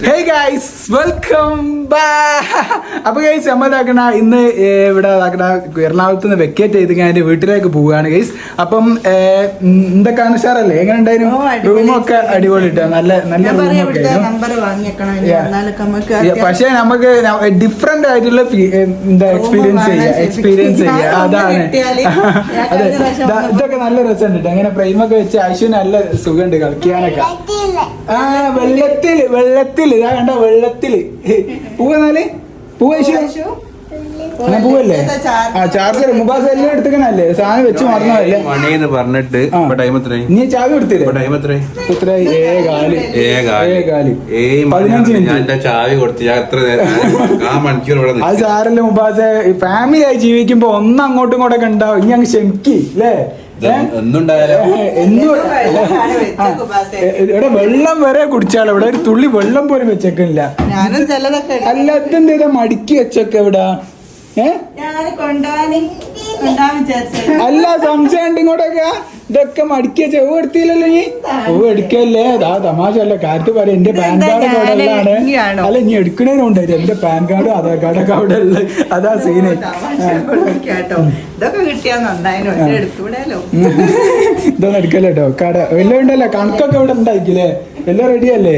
Hey guys, welcome back. അപ്പൊ guys നമ്മളിതാക്കണ ഇന്ന് ഇവിടെ എറണാകുളത്ത് നിന്ന് വെക്കേറ്റ് ചെയ്ത് ഞാൻ എന്റെ വീട്ടിലേക്ക് പോവുകയാണ് ഗൈസ്. അപ്പം എന്തൊക്കെയാണ് ഉഷാറല്ലേ? എങ്ങനെ ഉണ്ടായിരുന്നു? റൂമൊക്കെ അടിപൊളി ഇട്ടാ, നല്ല നല്ല റൂമൊക്കെ ആയിരുന്നു. പക്ഷെ നമുക്ക് ഡിഫറെന്റ് ആയിട്ടുള്ള എന്താ എക്സ്പീരിയൻസ് ചെയ്യാം. അതാണ് അതെ, ഇതൊക്കെ നല്ല രസമുണ്ട്. അങ്ങനെ ഫ്രെയിമൊക്കെ വെച്ച് ആശു നല്ല സുഖമുണ്ട് കളിക്കാനൊക്കെ. ആ വെള്ളത്തില് ഇതാ കണ്ട, വെള്ളത്തില് പൂവന്നാല് പൂവല്ലേ? ആ ചാർജർ മുബാസ് എല്ലാം എടുത്തക്കണല്ലേ, സാധനം വെച്ച് മറന്നതല്ലേ പറഞ്ഞിട്ട്. നീ ചാവി എടുത്തില്ലേ? 15 മിനിറ്റ് ചാവി കൊടുത്ത് അത് സാരല്ല മുബാസെ. ഫാമിലി ആയി ജീവിക്കുമ്പോ ഒന്ന് അങ്ങോട്ടും ഇങ്ങോട്ടൊക്കെ ഉണ്ടാവും. ഇനി അങ്ങ് ക്ഷമിക്ക് അല്ലേ? ഇവിടെ വെള്ളം വരെ കുടിച്ചാലോ, ഇവിടെ ഒരു തുള്ളി വെള്ളം പോലും വെച്ചേക്കില്ല. അല്ല ഇതെന്താ മടിക്ക് വെച്ചൊക്കെ ഇവിടെ? അല്ല സംശയം ഇങ്ങോട്ടൊക്കെ ഇതൊക്കെ മടിക്ക ചെവ് എടുത്തില്ലല്ലോ നീ. ചെവ് എടുക്കല്ലേ, അതാ തമാശ അല്ല. കാര്യത്തിൽ പറയാം, എന്റെ പാൻ കാർഡ് ഒക്കെ അവിടെ ഉള്ളതാണ്. അല്ല ഇനി എടുക്കണേനുണ്ടായിരുന്നു, എന്റെ പാൻ കാർഡും ആധാർ കാർഡൊക്കെ അവിടെ ഉള്ളത്. അതാ സീന്. ഇതൊന്നും എടുക്കല്ലോ കേട്ടോ. കട എല്ലാം ഉണ്ടല്ലോ, കണക്കൊക്കെ ഇവിടെ ഉണ്ടായിക്കില്ലേ? എല്ലാം റെഡിയല്ലേ?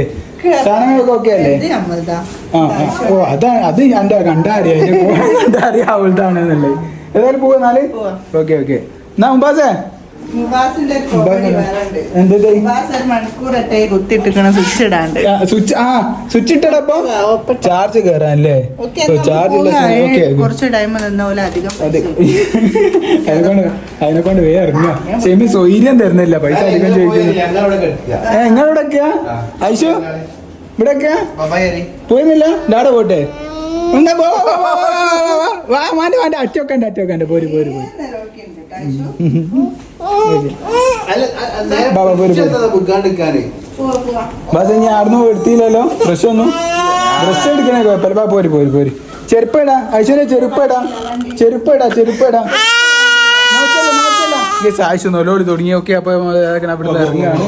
സാധനങ്ങളൊക്കെ ഓക്കെ അല്ലേ? ഓ അതാണ്, അത് എന്റെ കണ്ടറിയാം, കണ്ടറിയാം അവളുതാണെന്നല്ലേ. ഏതായാലും പോവാന്നാല്. Okay okay. എന്നാ മുബാസേ സ്വിച്ച് ഇട്ടപ്പോ ചാർജ് കേറാനല്ലേ? അതിനെക്കൊണ്ട് വേറെ ഇറങ്ങുക. സെമി സ്വൈര്യം തരുന്നില്ല, പൈസ അധികം ചോദിക്കുന്നു. എങ്ങനെവിടൊക്കെയാ ഐശു? ഇവിടെയൊക്കെയാ പോയിരുന്നില്ല? ഡാഡ പോട്ടെ. അറ്റൊക്കെ പോര് പോര് പോര്. ബസ് ഇനി ആടുന്ന് എടുത്തില്ലല്ലോ. ബ്രഷ് എടുക്കണേ കുഴപ്പമില്ല. പോര് പോര് പോര്. ചെരുപ്പടാ ഐശ്വര്യ, ചെരുപ്പടാ. ആയിഷു നല്ലോടി തുടങ്ങി. ഓക്കെ, അപ്പൊ അവിടെ ഇറങ്ങുകയാണ്.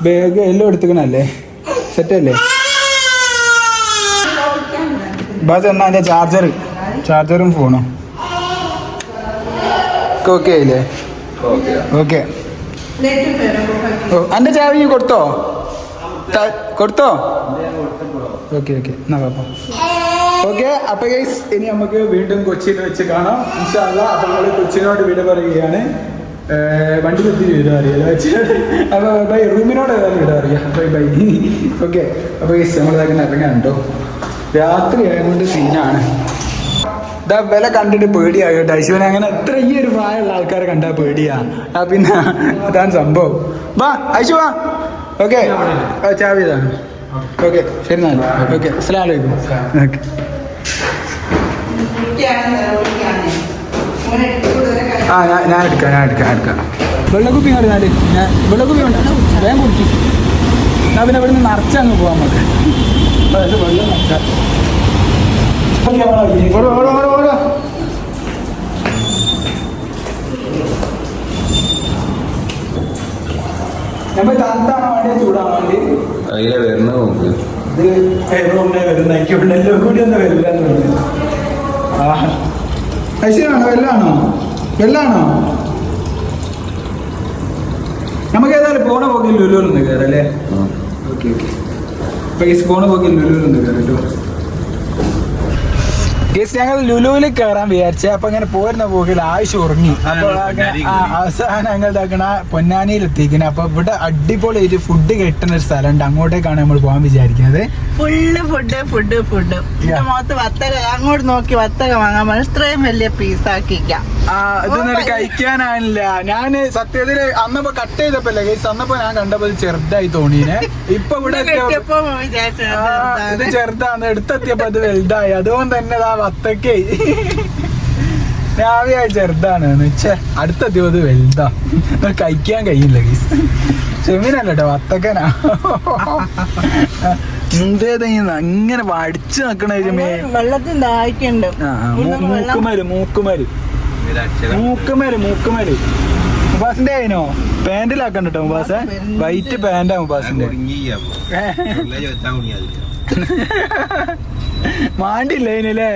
ബാഗ് എല്ലാം എടുത്തുക്കണല്ലേ? സെറ്റല്ലേ ബസ്? എന്നാ എൻ്റെ ചാർജറും ഫോണും ഓക്കെ ആയില്ലേ? ഓക്കെ. ഓ എൻ്റെ ചാവി കൊടുത്തോ? Okay okay. എന്നാ പാപ്പ ഓക്കെ. അപ്പൊ ഗൈസ് ഇനി നമുക്ക് വീണ്ടും കൊച്ചിയിൽ വെച്ച് കാണാം ഇൻഷാ അല്ലാ. അപ്പൊ നമ്മൾ കൊച്ചിനോട് വിട പറയുകയാണ്. വണ്ടിയിലെത്തി വിട അറിയാലോ. അപ്പൊ ബൈ. റൂമിനോട് ഏതായാലും വിട അറിയാം. ബൈ. ഓക്കെ. അപ്പൊ ഗൈസ് നമ്മളിതാക്കുന്ന ഇറങ്ങാനുണ്ടോ? രാത്രി ആയതുകൊണ്ട് സീനാണ്. ഇതാ വില കണ്ടിട്ട് പേടിയായി കേട്ടോ ഐശുവിനെ. അങ്ങനെ എത്ര ഈ ഒരു പ്രായമുള്ള ആൾക്കാരെ കണ്ടാൽ പേടിയാ. പിന്നെ അതാണ് സംഭവം. വാ ഐശു വാ. ഓക്കെ, ചാവി ഇതാണ്. ഓക്കെ ശരി എന്നാലും. ഓക്കെ അസ്സലാമു അലൈക്കും. ഓക്കെ. ആ ഞാൻ എടുക്കാം. വെള്ളക്കുപ്പി പറഞ്ഞാൽ വെള്ളക്കുപ്പി ഉണ്ട്, വേഗം കുടിക്കും. എന്നാൽ പിന്നെ ഇവിടെ നിന്ന് നിറച്ചങ്ങ് പോകാൻ നമുക്ക്. വെള്ളം നിറച്ചാൽ നമ്മൾ തണുത്താണോ വേണ്ടി ചൂടാണോ വേണ്ടി? അതിലെ വരുന്ന നോക്ക്. ഇത് വരുന്ന എനിക്കുണ്ടല്ലോ കൂടി ഒന്നും വരില്ല. ഐശ്വര്യാണോ? വെള്ളാണോ? നമുക്ക് ഏതായാലും പോണ പോക്കിൽ ലുലുവിലൊന്ന് കയറല്ലേ? ഓക്കെ. പൈസ പോണ പോക്കിൽ ലുലുവിലൊന്ന് കയറല്ലോ. ഗേസ് ഞങ്ങൾ ലുലുവിൽ കയറാൻ വിചാരിച്ച. അപ്പൊ അങ്ങനെ പോരുന്ന പോകിൽ ആയുഷ് ഉറങ്ങി. അപ്പൊ അവസാനം ഞങ്ങൾ ഇതാക്കണ പൊന്നാനിയിൽ എത്തിക്കണേ. അപ്പൊ ഇവിടെ അടിപൊളി ഒരു ഫുഡ് കിട്ടുന്ന ഒരു സ്ഥലമുണ്ട്, അങ്ങോട്ടേക്കാണ് നമ്മൾ പോകാൻ വിചാരിക്കുന്നത്. ഫുള്ള് ഫുഡ് മൊത്തം വത്തക. അങ്ങോട്ട് നോക്കി വത്തക വാങ്ങാൻ ഇത്രയും വലിയ പീസാക്കിക്കാം. ഇതൊന്നും കഴിക്കാനാണില്ല. ഞാൻ സത്യത്തില് അന്നപ്പോ കട്ട് ചെയ്തപ്പല്ലേ ഗേസ്, അന്നപ്പോ ഞാൻ കണ്ടപ്പോ ചെറുതായി തോന്നീനെ. ഇപ്പൊ ഇവിടെ ഇത് ചെറുതാന്ന്, എടുത്തെത്തിയപ്പോ അത് വലുതായി. അതുകൊണ്ട് തന്നെ വത്തക്കേ രാവിലെ ചെറുതാണ് വെച്ചേ, അടുത്തെത്തിയപ്പോ അത് വലുതാ. കഴിക്കാൻ കഴിയില്ല ഗേസ്. ചെമ്മീനല്ലോ വത്തക്കനാ. എന്തേതാ ഇങ്ങനെ വടിച്ചു നിക്കണ വെള്ളത്തിൽ ദാഹിക്കുന്നുണ്ട്. മൂക്കുമര് മുബാസിന്റെ അതിനോ പാന്റിലാക്കണ്ട കേട്ടോ മുബാസെ വൈറ്റ് പാന്റാ മുബാസിന്റെ മാണ്ടില്ല അതിനല്ലേ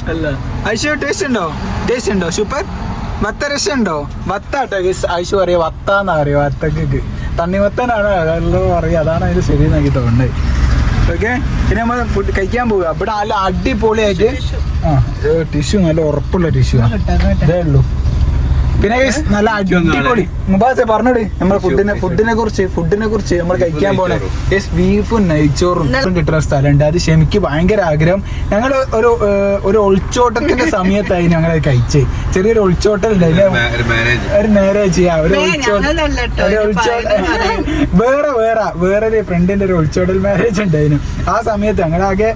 അല്ല ഐശു ടേസ്റ്റ് ഉണ്ടോ സൂപ്പർ വത്ത രസമുണ്ടോ വത്താട്ടോ ഐശു പറയാ വത്താന്നാ പറയാ വത്തക്ക് തണ്ണിമത്തനാണ് പറയാ അതാണ് അതിന് ശരി നോക്കി തോന്നുന്നത് ഓക്കെ പിന്നെ നമ്മൾ ഫുഡ് കഴിക്കാൻ പോവുക ഇവിടെ നല്ല അടിപൊളിയായിട്ട് ടിഷ്യൂ നല്ല ഉറപ്പുള്ള ടിഷ്യൂ ഇതേ ഉള്ളൂ പിന്നെ നല്ല അടിപൊളി മുബാസെ പറഞ്ഞോട് നമ്മളെ ഫുഡിനെ കുറിച്ച് നമ്മൾ കഴിക്കാൻ പോണേ ബീഫും നെയ്ച്ചോറും കിട്ടുന്ന സ്ഥലമുണ്ട് അത് ക്ഷമിക്ക് ഭയങ്കര ആഗ്രഹം ഞങ്ങൾ ഒരു ഒളിച്ചോട്ടത്തിന്റെ സമയത്തായി ഞങ്ങൾ കഴിച്ചേ ചെറിയൊരു ഒളിച്ചോട്ടം ഉണ്ടായിരുന്നു ഒരു മാരേജ് വേറൊരു ഫ്രണ്ടിന്റെ ഒരു ഒളിച്ചോട്ടൽ മാരേജ് ഉണ്ടായിരുന്നു ആ സമയത്ത് ഞങ്ങളാകെ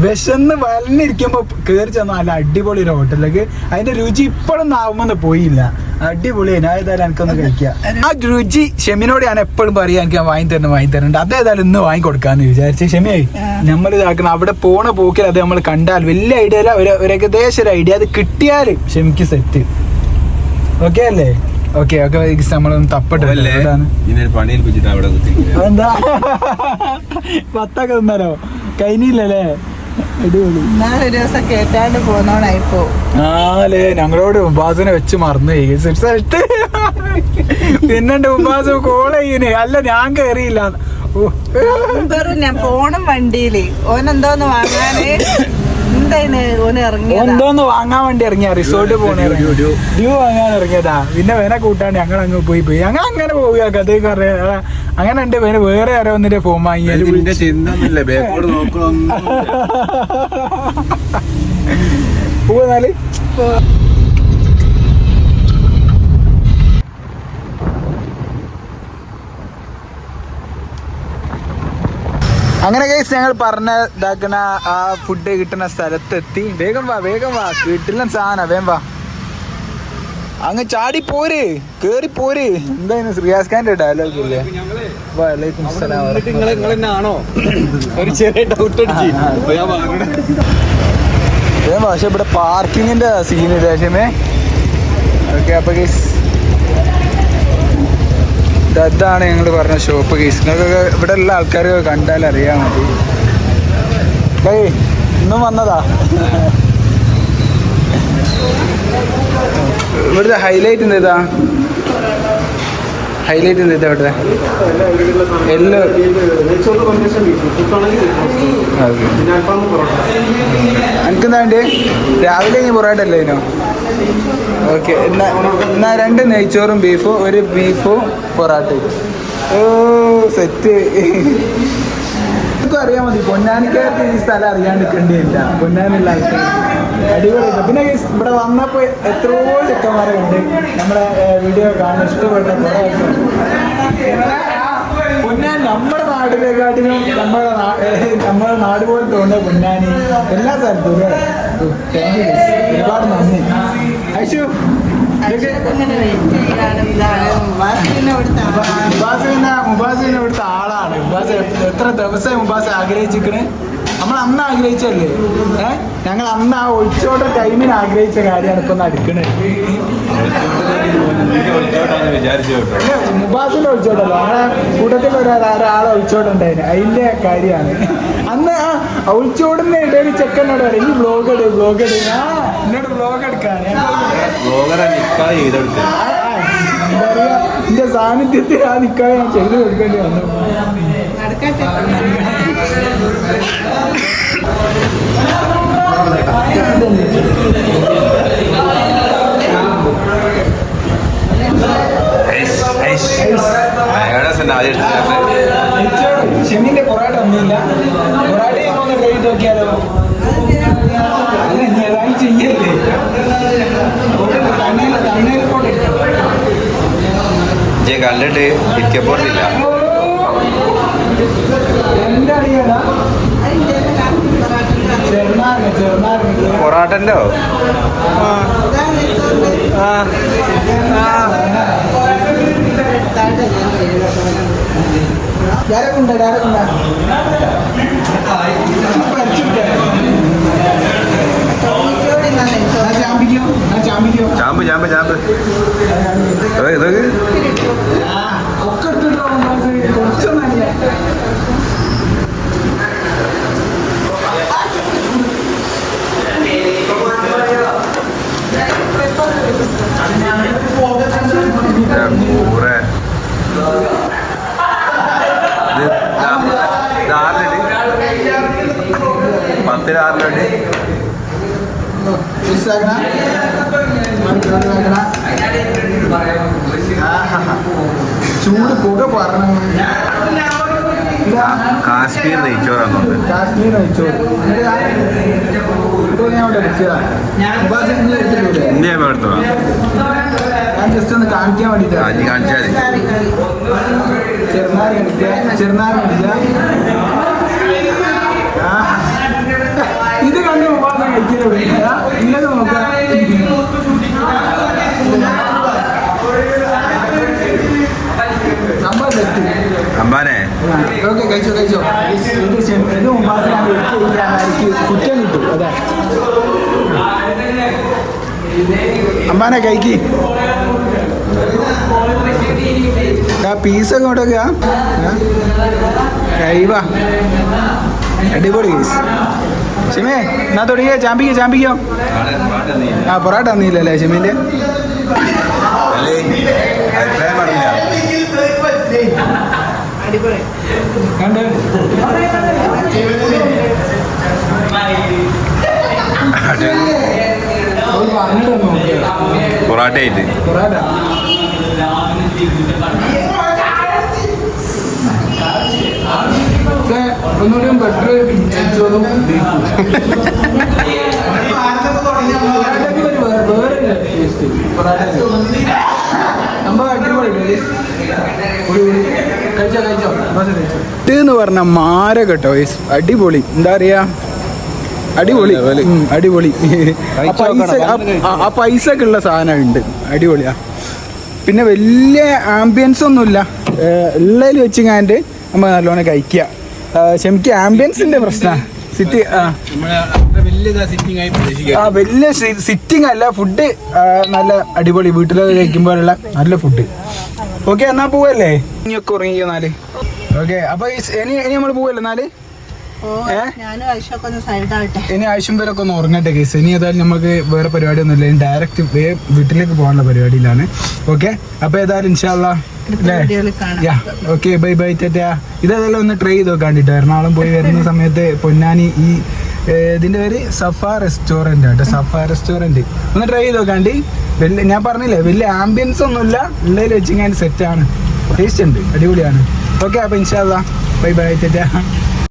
വിശന്ന് വലഞ്ഞിരിക്കുമ്പോ കയറി ചെന്ന നല്ല അടിപൊളി ഒരു ഹോട്ടലിലേക്ക് അതിന്റെ രുചി ഇപ്പോഴും ആവുമെന്ന് പോയില്ല അടിപൊളി ഞാൻ ഏതായാലും എനിക്കൊന്ന് കഴിക്കാം ആ രുചി ഷെമിനോട് ഞാൻ എപ്പോഴും പറയാം എനിക്ക് വാങ്ങി തരുന്നുണ്ട് അതേതായാലും ഇന്ന് വാങ്ങി കൊടുക്കാന്ന് വിചാരിച്ചു ഷെമിയായി നമ്മൾ ഇതാക്കണം അവിടെ പോണ പോക്കിൽ അത് നമ്മൾ കണ്ടാൽ വലിയ ഐഡിയ അല്ല ഒരു ഏകദേശം ഒരു ഐഡിയ അത് കിട്ടിയാൽ ഷെമിക്ക് സെറ്റ് ഓക്കെ അല്ലേ ഓക്കെ നമ്മളൊന്ന് തപ്പട്ടെ അതെന്താ പത്തൊക്കെ തിന്നാലോ കഴിഞ്ഞില്ലല്ലേ അടിപൊളി കേട്ടാണ്ട് പോന്നോണായിപ്പോ ആലേ ഞങ്ങളോട് ഉപാസനെ വെച്ച് മറന്നു പിന്നെണ്ട് ഉപാസ കോൾ ചെയ്യണേ അല്ല ഞാൻ കയറിയില്ല ഞാൻ പോണം വണ്ടിയില് ഓനെന്തോന്ന് വാങ്ങാന് എന്തോന്ന് വാങ്ങാൻ വേണ്ടി ഇറങ്ങിയ റിസോർട്ട് പോണേ ഡ്യൂ വാങ്ങാൻ ഇറങ്ങിയതാ പിന്നെ വേറെ കൂട്ടാണ്ട് ഞങ്ങൾ അങ്ങ് പോയി ഞങ്ങൾ അങ്ങനെ പോവുക കഥയൊക്കെ അറിയാ അങ്ങനെ ഉണ്ട് പിന്നെ വേറെ ആരോ വന്നിട്ട് ഫോൺ വാങ്ങിയാലും പോവാല് അങ്ങനെ കേസ് ഞങ്ങൾ പറഞ്ഞ ഇതാക്കണ ആ ഫുഡ് കിട്ടുന്ന സ്ഥലത്തെത്തി വേഗം വാ വീട്ടിലും സാധനം വേഗം വാ അങ്ങ് ചാടി പോര് കേറി പോര് എന്താ റിയാസ് ഖാന്റെ ഡയലോഗ് ഇല്ലേ വലൈക്കും സലാം ഒരു ചെറിയ ഡൗട്ട് പക്ഷെ ഇവിടെ പാർക്കിങ്ങിന്റെ സീൻ ദേശമേ ഓക്കെ അപ്പൊ കേസ് ഇതാണ് ഞങ്ങൾ പറഞ്ഞ ഷോപ്പ് കേസ് നിങ്ങൾക്കൊക്കെ ഇവിടെ ഉള്ള ആൾക്കാരൊക്കെ കണ്ടാൽ അറിയാൻ മതി ഏയ് ഇന്നും വന്നതാ ഇവിടുത്തെ ഹൈലൈറ്റ് എന്താ ഇവിടുത്തെ എല്ലാം എനിക്കെന്താ വേണ്ടി രാവിലെ ഇനി പൊറോട്ട അല്ലേ ഇതിനോ ഓക്കെ എന്നാ 2 നെയ്ച്ചോറും ബീഫും ഒരു ബീഫും പൊറാട്ടയും ഓ സെറ്റ് അറിയാൻ മതി പൊന്നാനിക്കാർക്ക് ഈ സ്ഥലം അറിയാണ്ടിരിക്കേണ്ടിയില്ല പൊന്നാനുള്ള ആൾക്കാർ അടിപൊളി പിന്നെ ഇവിടെ വന്നപ്പോൾ എത്രയോ ചെക്കന്മാരെ ഉണ്ട് നമ്മുടെ വീഡിയോ കാണാൻ ഇഷ്ടപ്പെട്ട കുറേ പൊന്നാനി നമ്മുടെ നാടിനെക്കാട്ടിലും നമ്മുടെ നാട് പോലെ തോന്നുന്ന പൊന്നാനി എല്ലാ സ്ഥലത്തും ഒരുപാട് നന്ദി ഐശു മുബാസ് ഇവിടുത്തെ ആളാണ് മുബാസ് എത്ര ദിവസമായി മുബാസ് ആഗ്രഹിച്ചിരിക്കണേ നമ്മൾ അന്ന് ആഗ്രഹിച്ചല്ലേ ഞങ്ങൾ അന്ന് ആ ഒളിച്ചോട്ട ടൈമിന് ആഗ്രഹിച്ച കാര്യമാണ് ഇപ്പൊ നടക്കണേ മുബാസിന്റെ ഒളിച്ചോട്ടല്ലോ നമ്മളെ കൂട്ടത്തിൽ ഒരാളെ ഒളിച്ചോട്ടുണ്ടായിരുന്നു അതിന്റെ കാര്യമാണ് അന്ന് ആ ഒളിച്ചോടുന്ന ഇടയിൽ ചെക്കനോട് പറയും ഈ ബ്ലോഗ് ഇട് എന്നോട് ബ്ലോഗ് എടുക്കാൻ എന്റെ സാന്നിധ്യത്തിൽ ആ നിക്കാതെ ഞാൻ ചെയ്തു കൊടുക്കേണ്ടി വന്നു ഷെമിന്റെ പൊറാട്ട ഒന്നുമില്ല പൊറാട്ട ഒന്ന് ട്രൈ ചെയ്ത് നോക്കിയാലോ അല്ല നീ ഏതായാലും ചെയ്യല്ലേ തണ്ണീർ പോട്ടെ കണ്ടിട്ട് ഇരിക്കപ്പോട്ടില്ല എന്താ പൊറാട്ടല്ലോ ചാമ്പ് ഇതൊക്കെ ഒക്കെ എടുത്തിട്ടോ കുറച്ചൊന്നല്ല. പൂരെ ഇത് 10-6 ചൂട് പുക പറഞ്ഞു. കാശ്മീർ നെയ്ച്ചോറാന്നുണ്ട്. കാശ്മീർ നെയ്ച്ചോറ് ഞാൻ അവിടെ എടുക്കുക. എടുത്തിട്ടില്ലേ? ഇന്ത്യ എടുത്തോ? ഞാൻ ജസ്റ്റ് ഒന്ന് കാണിക്കാൻ വേണ്ടിട്ട് കാണിച്ചാൽ ചെറുനാരങ്ങ എടുക്കുക. ചെറുനാരങ്ങ എടുക്കുക. ഇത് കണ്ട് ഉപാസം കഴിക്കുന്നത് ഇന്നത് നോക്കാം. സംഭവം തെറ്റ്. അമ്പാനെ ഓക്കെ കഴിച്ചോ കഴിച്ചോ. ഇത് ഉപാസനാണ് എനിക്ക് കുറ്റം കിട്ടും. അതാ അമ്പാനെ കഴിക്ക്. പീസൊക്കെ കൊണ്ടൊക്കെ കഴിവാ. അടിപൊളി പീസ്. ഷിമേ എന്നാ തുടങ്ങിയ ചാമ്പിക്കോ. ആ പൊറാട്ട തന്നില്ലല്ലേ ഷിമിന്റെ? അഭിപ്രായം പറഞ്ഞില്ല. പൊറാട്ട ആയിട്ട് ഒന്നുകൂടിയും ബെറ്റർ നെയ്ച്ചോറും ബീഫും. വേറെ ടേസ്റ്റ് പൊറാട്ട സംഭവം അടിപൊളി. കഴിച്ചോ എന്ന് പറഞ്ഞ മാര കേട്ടോ. അടിപൊളി. എന്താ പറയാ, അടിപൊളി അടിപൊളി. ആ പൈസ ഒക്കെ ഉള്ള സാധനം ഉണ്ട്. അടിപൊളിയാ. പിന്നെ വലിയ ആംബിയൻസ് ഒന്നുമില്ല. ഉള്ളതിൽ വെച്ചിങ്ങാണ്ട് നമ്മൾ നല്ലോണം കഴിക്കുക. ശരിക്ക് ആംബിയൻസിന്റെ പ്രശ്നമാണ്. സിറ്റി വലിയ സിറ്റിംഗ് അല്ല. ഫുഡ് നല്ല അടിപൊളി. വീട്ടിലൊക്കെ കഴിക്കുമ്പോഴുള്ള നല്ല ഫുഡ്. ഓക്കെ എന്നാ പോവല്ലേ? ഇനിയൊക്കെ ഉറങ്ങിയോ നാല്? ഓക്കെ അപ്പൊ ഇനി നമ്മൾ പോവല്ലേ നാല്? ഇനി ആവശ്യം പേരൊക്കെ ഒന്ന് ഉറങ്ങട്ടെ കേസ്. ഇനി ഏതായാലും നമുക്ക് വേറെ പരിപാടി ഒന്നുമില്ല. ഇനി ഡയറക്റ്റ് വീട്ടിലേക്ക് പോകാനുള്ള പരിപാടിയിലാണ്. ഓക്കെ അപ്പൊ ഏതായാലും ഇൻഷാല്ലാ ഓക്കെ ബൈ ബൈ ടാറ്റാ. ഇതേതായാലും ഒന്ന് ട്രൈ ചെയ്ത് നോക്കാണ്ടിട്ടോ. എറണാകുളം പോയി വരുന്ന സമയത്ത് പൊന്നാനി ഈ ഇതിന്റെ പേര് സഫ റെസ്റ്റോറന്റ് ആട്ടോ. സഫ റെസ്റ്റോറന്റ് ഒന്ന് ട്രൈ ചെയ്ത് നോക്കാണ്ടി. വലിയ ഞാൻ പറഞ്ഞില്ലേ വലിയ ആംബിയൻസ് ഒന്നുമില്ല. ഉള്ളതിൽ വെച്ചിങ്ങനെ സെറ്റാണ്. ടേസ്റ്റ് ഉണ്ട്. അടിപൊളിയാണ്. ഓക്കെ അപ്പൊ ഇൻഷാല്ലാ ബൈ ബൈ ടാറ്റാ.